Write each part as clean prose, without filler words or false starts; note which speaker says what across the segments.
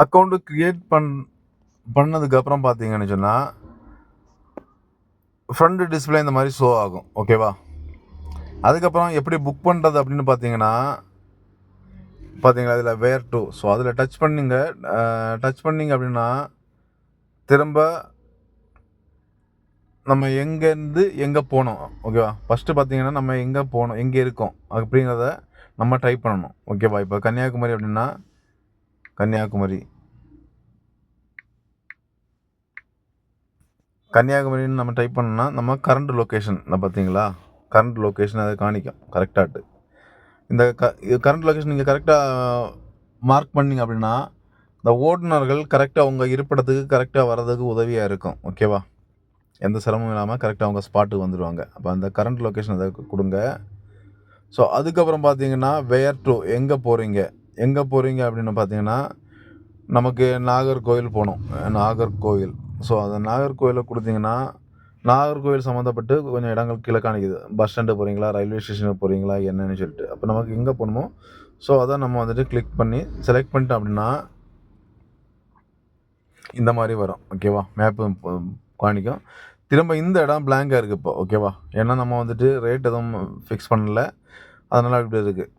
Speaker 1: Account create பண்ணதுக்கப்புறம் பார்த்தீங்கன்னு சொன்னால் ஃப்ரண்ட் டிஸ்பிளே இந்த மாதிரி ஷோ ஆகும். ஓகேவா? அதுக்கப்புறம் எப்படி புக் பண்ணுறது அப்படின்னு பார்த்தீங்களா அதில் வேர் டு. ஸோ அதில் டச் பண்ணிங்க அப்படின்னா திரும்ப நம்ம எங்கேருந்து எங்கே போனோம். ஓகேவா? ஃபஸ்ட்டு பார்த்தீங்கன்னா நம்ம எங்கே போனோம், எங்கே இருக்கோம் அப்படிங்கிறத நம்ம டைப் பண்ணணும். ஓகேவா? இப்போ கன்னியாகுமரி அப்படின்னா கன்னியாகுமரின்னு நம்ம டைப் பண்ணோம்னா நம்ம கரண்ட் லொக்கேஷன் பார்த்தீங்களா, கரண்ட் லொக்கேஷன் அதை காணிக்கும் கரெக்டாகிட்டு. இந்த கரண்ட் லொக்கேஷன் நீங்கள் கரெக்டாக மார்க் பண்ணிங்க அப்படின்னா இந்த ஓட்டுநர்கள் கரெக்டாக அவங்க இருப்பிடத்துக்கு கரெக்டாக வர்றதுக்கு உதவியாக இருக்கும். ஓகேவா? எந்த சிரமமும் இல்லாமல் கரெக்டாக அவங்க ஸ்பாட்டுக்கு வந்துடுவாங்க. அப்போ அந்த கரண்ட் லொக்கேஷன் அதை கொடுங்க. ஸோ அதுக்கப்புறம் பார்த்தீங்கன்னா வேர் டு, எங்கே போகிறீங்க அப்படின்னு பார்த்தீங்கன்னா நமக்கு நாகர்கோவில் போகணும். ஸோ அந்த நாகர்கோவிலை கொடுத்தீங்கன்னா நாகர்கோவில் சம்மந்தப்பட்டு கொஞ்சம் இடங்கள் கீழே காணிக்குது. பஸ் ஸ்டாண்டு போகிறீங்களா, ரயில்வே ஸ்டேஷனுக்கு போகிறீங்களா என்னன்னு சொல்லிட்டு. அப்போ நமக்கு எங்கே போகணுமோ ஸோ அதை நம்ம வந்துட்டு கிளிக் பண்ணி செலக்ட் பண்ணிட்டோம் அப்படின்னா இந்த மாதிரி வரும். ஓகேவா? மேப்பு காணிக்கும். திரும்ப இந்த இடம் பிளாங்காக இருக்குது இப்போ. ஓகேவா? ஏன்னா நம்ம வந்துட்டு ரேட் எதுவும் ஃபிக்ஸ் பண்ணல, அதனால் இப்படி இருக்குது.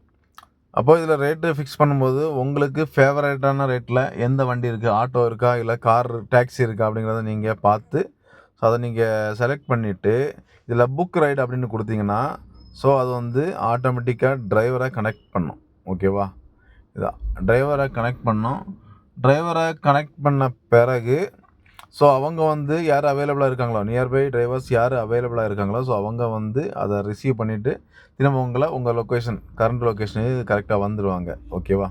Speaker 1: அப்போ இதில் ரேட்டு ஃபிக்ஸ் பண்ணும்போது உங்களுக்கு ஃபேவரேட்டான ரேட்டில் எந்த வண்டி இருக்குது, ஆட்டோ இருக்கா இல்லை கார் டாக்ஸி இருக்கா அப்படிங்கிறத நீங்கள் பார்த்து ஸோ அதை நீங்கள் செலக்ட் பண்ணிவிட்டு இதில் புக் ரைடு அப்படின்னு கொடுத்தீங்கன்னா ஸோ அது வந்து ஆட்டோமேட்டிக்காக டிரைவரை கனெக்ட் பண்ணும். ஓகேவா? இதான் டிரைவரை கனெக்ட் பண்ண பிறகு ஸோ அவங்க வந்து யார் அவைலபிளாக இருக்காங்களோ, நியர்பை டிரைவர்ஸ் யார் அவைலபிளாக இருக்காங்களோ ஸோ அவங்க வந்து அதை ரிசீவ் பண்ணிவிட்டு திரும்ப உங்கள் லொக்கேஷன் கரண்ட் லொக்கேஷனுக்கு கரெக்டாக வந்துடுவாங்க. ஓகேவா?